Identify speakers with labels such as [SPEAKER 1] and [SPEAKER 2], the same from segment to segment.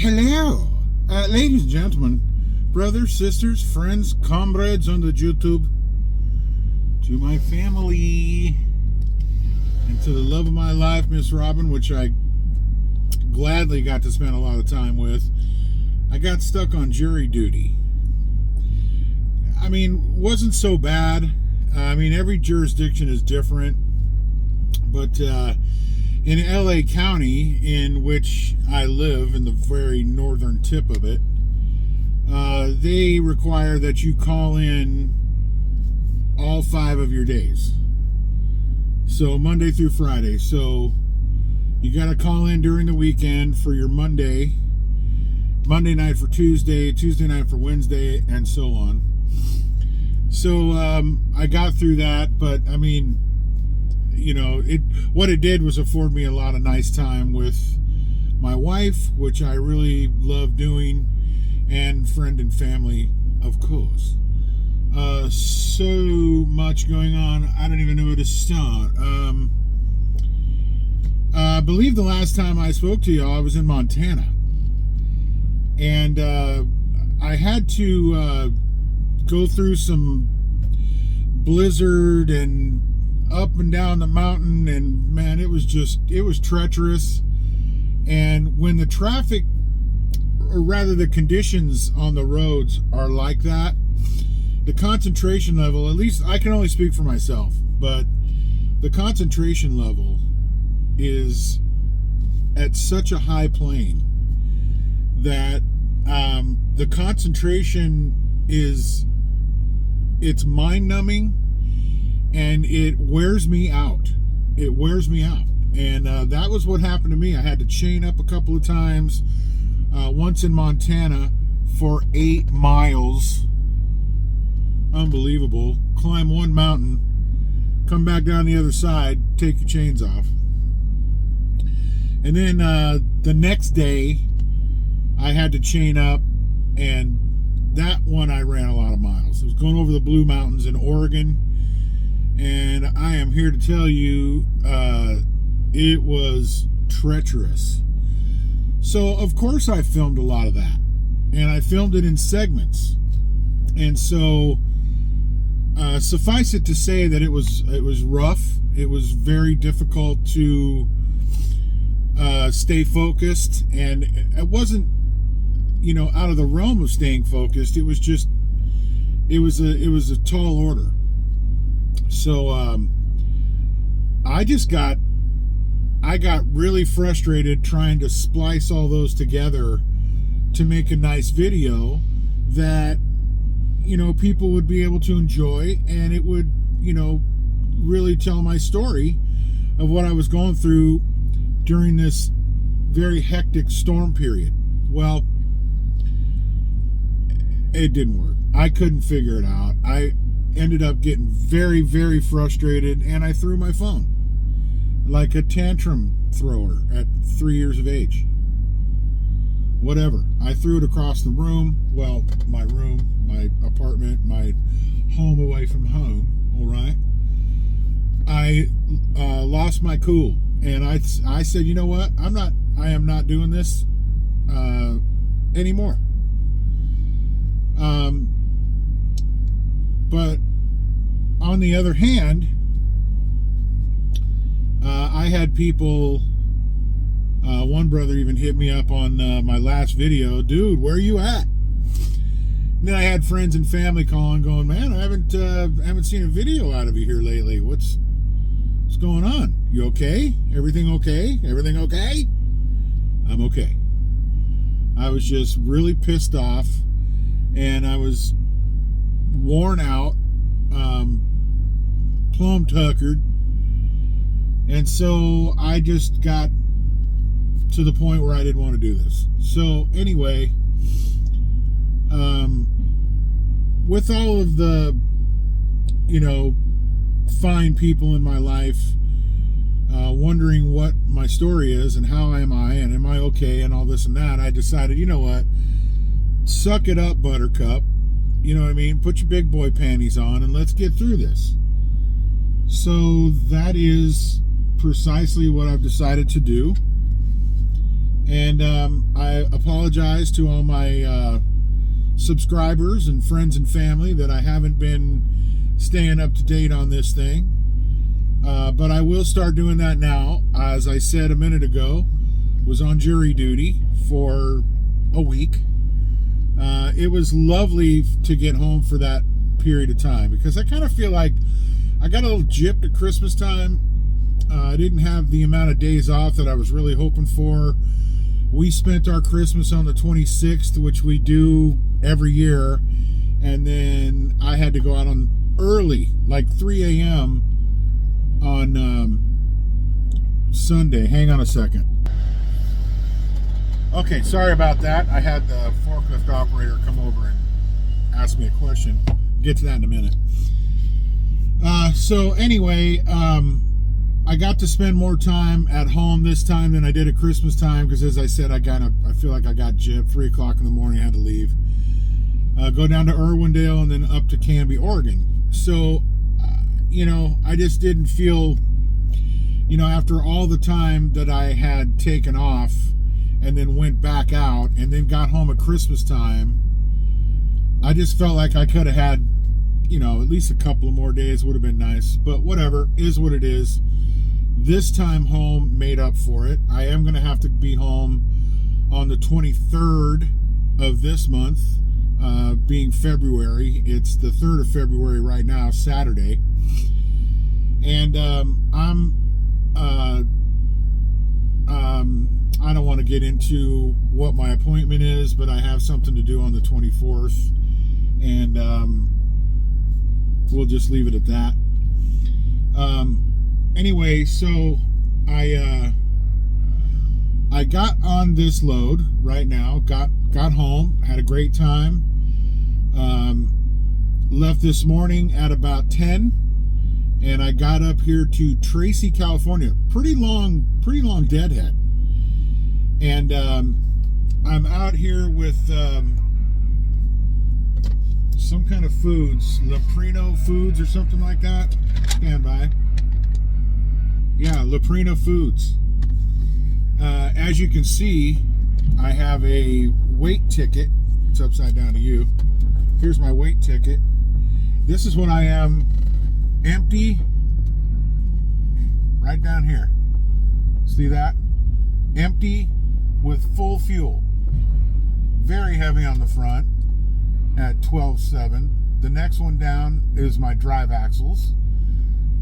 [SPEAKER 1] Hello, ladies and gentlemen, brothers, sisters, friends, comrades on the YouTube, to my family, and to the love of my life, Miss Robin, which I gladly got to spend a lot of time with. I got stuck on jury duty. I mean, wasn't so bad. I mean, every jurisdiction is different, but in LA County, in which I live, in the very northern tip of it, they require that you call in all 5 of your days. So Monday through Friday. So you got to call in during the weekend for your Monday night for Tuesday night for Wednesday, and so on. So I got through that, but I mean, you know, what it did was afford me a lot of nice time with my wife, which I really love doing, and friend and family, of course. So much going on, I don't even know where to start. I believe the last time I spoke to y'all, I was in Montana, and I had to go through some blizzard and up and down the mountain, and man, it was treacherous. And when the traffic, or rather the conditions on the roads are like that, the concentration level, at least I can only speak for myself, but the concentration level is at such a high plane that the concentration it's mind-numbing, and it wears me out. And that was what happened to me. I had to chain up a couple of times, once in Montana for 8 miles. Unbelievable. Climb one mountain, come back down the other side, take your chains off. And then the next day I had to chain up, and that one I ran a lot of miles. It was going over the Blue Mountains in Oregon, and I am here to tell you it was treacherous. So of course I filmed a lot of that, and I filmed it in segments. And so suffice it to say that it was rough. It was very difficult to stay focused, and it wasn't, you know, out of the realm of staying focused. It was just, it was a tall order. So I got really frustrated trying to splice all those together to make a nice video that, you know, people would be able to enjoy, and it would, you know, really tell my story of what I was going through during this very hectic storm period. Well, it didn't work. I couldn't figure it out. I ended up getting very, very frustrated, and I threw my phone like a tantrum thrower at 3 years of age. Whatever. I threw it across the room. Well, my room, my apartment, my home away from home. All right. I lost my cool, and I said, you know what? I am not doing this anymore. But on the other hand, I had people, one brother even hit me up on my last video, dude, where are you at? And then I had friends and family calling, going, man, I haven't seen a video out of you here lately. What's going on? You okay? Everything okay? Everything okay? I'm okay. I was just really pissed off, and I was worn out, plumb tuckered, and so I just got to the point where I didn't want to do this. So anyway, with all of the, you know, fine people in my life wondering what my story is and how am I and am I okay and all this and that, I decided, you know what, suck it up, buttercup. You know what I mean? Put your big boy panties on and let's get through this. So that is precisely what I've decided to do. And I apologize to all my subscribers and friends and family that I haven't been staying up to date on this thing. But I will start doing that now. As I said a minute ago, was on jury duty for a week. It was lovely to get home for that period of time, because I kind of feel like I got a little gypped at Christmas time. I didn't have the amount of days off that I was really hoping for. We spent our Christmas on the 26th, which we do every year, and then I had to go out on early, like 3 a.m. on Sunday. Hang on a second. Okay, sorry about that. I had the forklift operator come over and ask me a question. Get to that in a minute. So anyway, I got to spend more time at home this time than I did at Christmas time, because as I said, I feel like I got gypped. 3 o'clock in the morning, I had to leave. Go down to Irwindale and then up to Canby, Oregon. So, I just didn't feel, after all the time that I had taken off and then went back out and then got home at Christmas time, I just felt like I could have had, at least a couple of more days would have been nice. But whatever, is what it is. This time home made up for it. I am going to have to be home on the 23rd of this month, being February. It's the 3rd of February right now, Saturday. And I don't want to get into what my appointment is, but I have something to do on the 24th, and we'll just leave it at that. Anyway, so I got on this load right now, got home, had a great time. Left this morning at about 10, and I got up here to Tracy, California. Pretty long deadhead. And I'm out here with some kind of foods, Leprino Foods or something like that. Stand by. Yeah, Leprino Foods. As you can see, I have a weight ticket. It's upside down to you. Here's my weight ticket. This is when I am empty. Right down here. See that? Empty with full fuel. Very heavy on the front at 12.7. The next one down is my drive axles.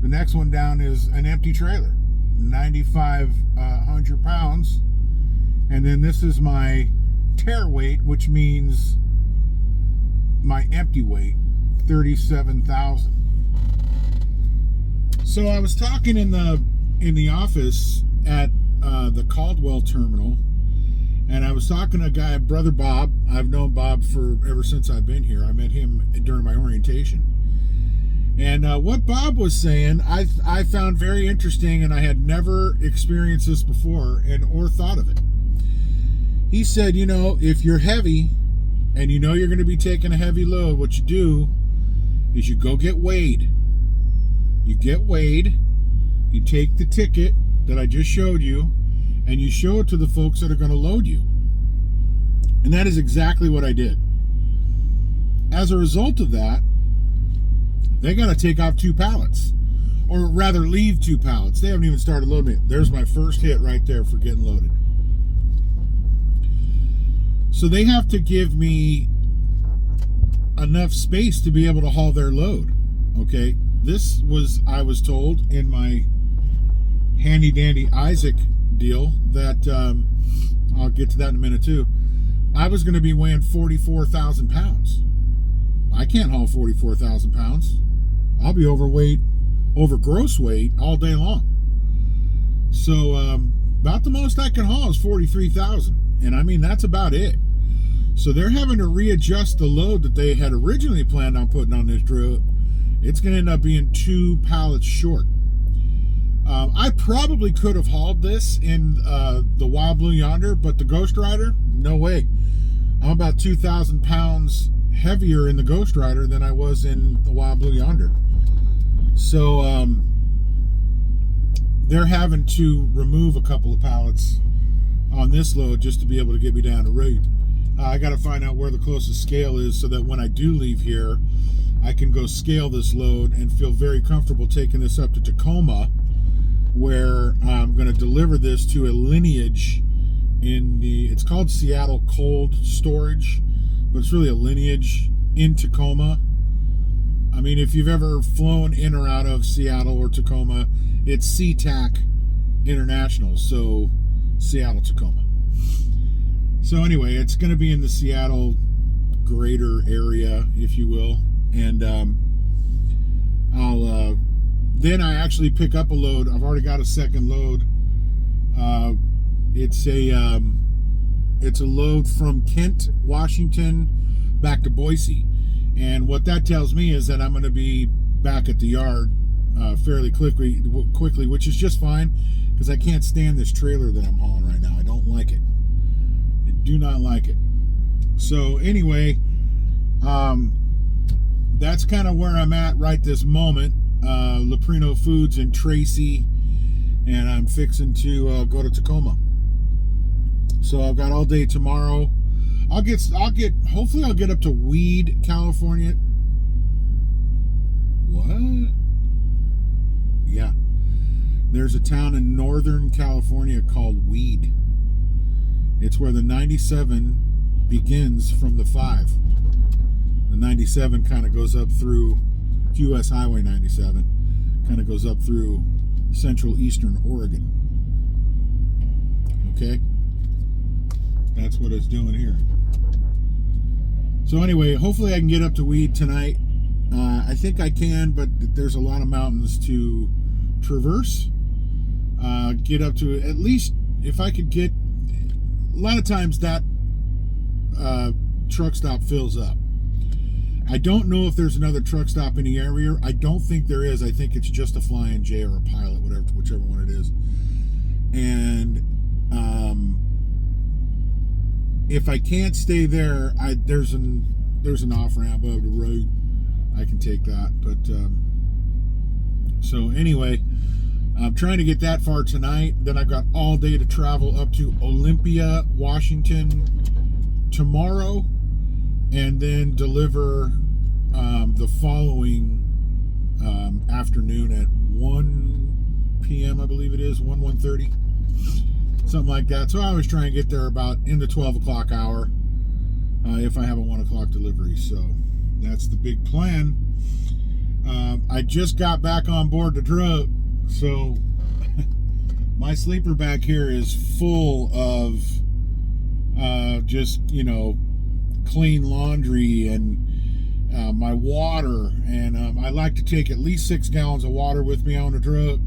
[SPEAKER 1] The next one down is an empty trailer, 9,500 pounds. And then this is my tear weight, which means my empty weight, 37,000. So I was talking in the office at the Caldwell terminal, and I was talking to a guy, Brother Bob. I've known Bob ever since I've been here. I met him during my orientation. And what Bob was saying, I found very interesting, and I had never experienced this before or thought of it. He said, if you're heavy and you're going to be taking a heavy load, what you do is you go get weighed. You get weighed, you take the ticket that I just showed you, and you show it to the folks that are going to load you. And that is exactly what I did. As a result of that, they got to take off 2 pallets, or rather leave 2 pallets. They haven't even started loading me. There's my first hit right there for getting loaded. So they have to give me enough space to be able to haul their load. Okay, this was, I was told in my handy dandy Isaac deal that I'll get to that in a minute too. I was going to be weighing 44,000 pounds. I can't haul 44,000 pounds. I'll be overweight, over gross weight all day long. So about the most I can haul is 43,000, and I mean that's about it. So they're having to readjust the load that they had originally planned on putting on this drill. It's going to end up being 2 pallets short. I probably could have hauled this in the Wild Blue Yonder, but the Ghost Rider, no way. I'm about 2,000 pounds heavier in the Ghost Rider than I was in the Wild Blue Yonder. So they're having to remove a couple of pallets on on this load just to be able to get me down the road. I got to find out where the closest scale is so that when I do leave here, I can go scale this load and feel very comfortable taking this up to Tacoma, where I'm going to deliver this to a lineage it's called Seattle Cold Storage, but it's really a lineage in Tacoma. I mean, if you've ever flown in or out of Seattle or Tacoma, it's SeaTac International, so Seattle, Tacoma. So anyway, it's going to be in the Seattle greater area, if you will, and then I actually pick up a load. I've already got a second load. It's a load from Kent, Washington, back to Boise, and what that tells me is that I'm going to be back at the yard fairly quickly, which is just fine because I can't stand this trailer that I'm hauling right now. I don't like it. I do not like it. So anyway, that's kind of where I'm at right this moment. Leprino Foods in Tracy, and I'm fixing to go to Tacoma. So I've got all day tomorrow. Hopefully I'll get up to Weed, California. What? Yeah. There's a town in Northern California called Weed. It's where the 97 begins from the 5. The 97 kind of goes up through US Highway 97, kind of goes up through central eastern Oregon. Okay? That's what it's doing here. So anyway, hopefully I can get up to Weed tonight. I think I can, but there's a lot of mountains to traverse. Get up to at least, if I could get, a lot of times that truck stop fills up. I don't know if there's another truck stop in the area. I don't think there is. I think it's just a Flying J or a Pilot, whichever one it is. And if I can't stay there, there's an off ramp over the road. I can take that. But so anyway, I'm trying to get that far tonight. Then I've got all day to travel up to Olympia, Washington tomorrow, and then deliver the following afternoon at 1 p.m. I believe it is, 1:30, something like that. So I always try and get there about in the 12 o'clock hour if I have a 1 o'clock delivery. So that's the big plan. I just got back on board the truck, so my sleeper back here is full of just, clean laundry and my water, and I like to take at least 6 gallons of water with me on the truck,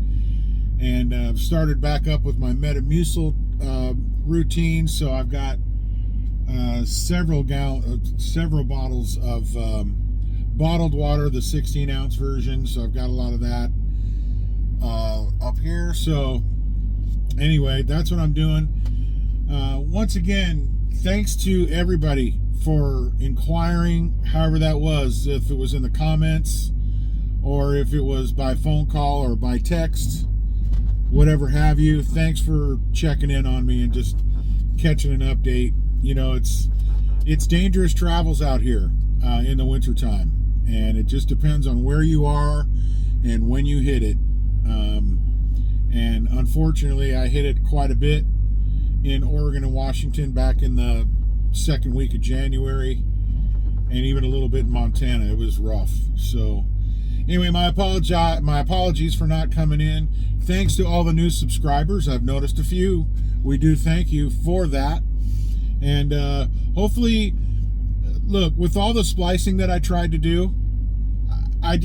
[SPEAKER 1] and I've started back up with my Metamucil routine. So I've got several bottles of bottled water, the 16-ounce version, so I've got a lot of that up here. So anyway, that's what I'm doing. Once again, thanks to everybody for inquiring, however that was, if it was in the comments or if it was by phone call or by text, whatever have you. Thanks for checking in on me and just catching an update. It's dangerous travels out here in the wintertime, and it just depends on where you are and when you hit it. And unfortunately, I hit it quite a bit in Oregon and Washington back in the second week of January, and even a little bit in Montana. It was rough. So anyway, my apologies for not coming in. Thanks to all the new subscribers. I've noticed a few. We do thank you for that. And hopefully, look, with all the splicing that I tried to do, I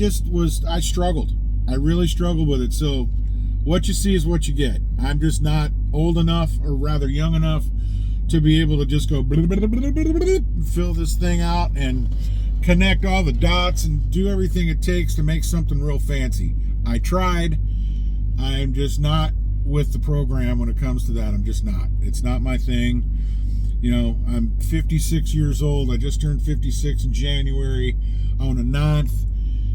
[SPEAKER 1] struggled. I really struggled with it. So what you see is what you get. I'm just not old enough, or rather young enough, to be able to just go fill this thing out and connect all the dots and do everything it takes to make something real fancy. I tried. I'm just not with the program when it comes to that. I'm just not. It's not my thing. I'm 56 years old. I just turned 56 in January on the 9th,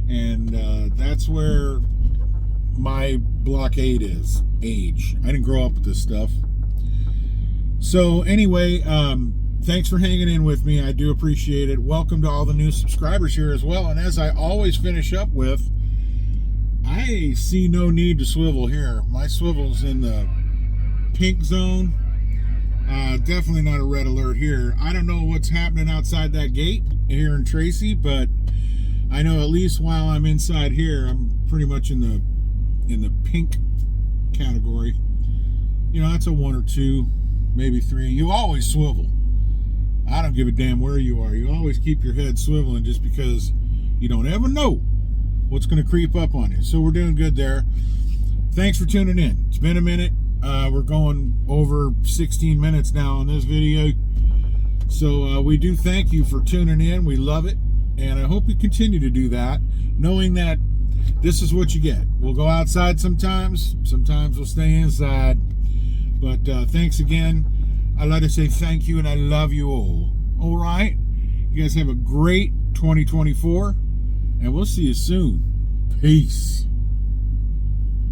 [SPEAKER 1] and that's where my blockade is, age. I didn't grow up with this stuff. So anyway, thanks for hanging in with me. I do appreciate it. Welcome to all the new subscribers here as well. And as I always finish up with, I see no need to swivel here. My swivel's in the pink zone. Definitely not a red alert here. I don't know what's happening outside that gate here in Tracy, but I know at least while I'm inside here, I'm pretty much in the pink category. You know, that's a 1 or 2, maybe 3. You always swivel. I don't give a damn where you are. You always keep your head swiveling just because you don't ever know what's going to creep up on you. So we're doing good there. Thanks for tuning in. It's been a minute. We're going over 16 minutes now on this video. So we do thank you for tuning in. We love it. And I hope you continue to do that, knowing that this is what you get. We'll go outside sometimes. Sometimes we'll stay inside. But thanks again. I'd like to say thank you and I love you all. All right? You guys have a great 2024. And we'll see you soon. Peace.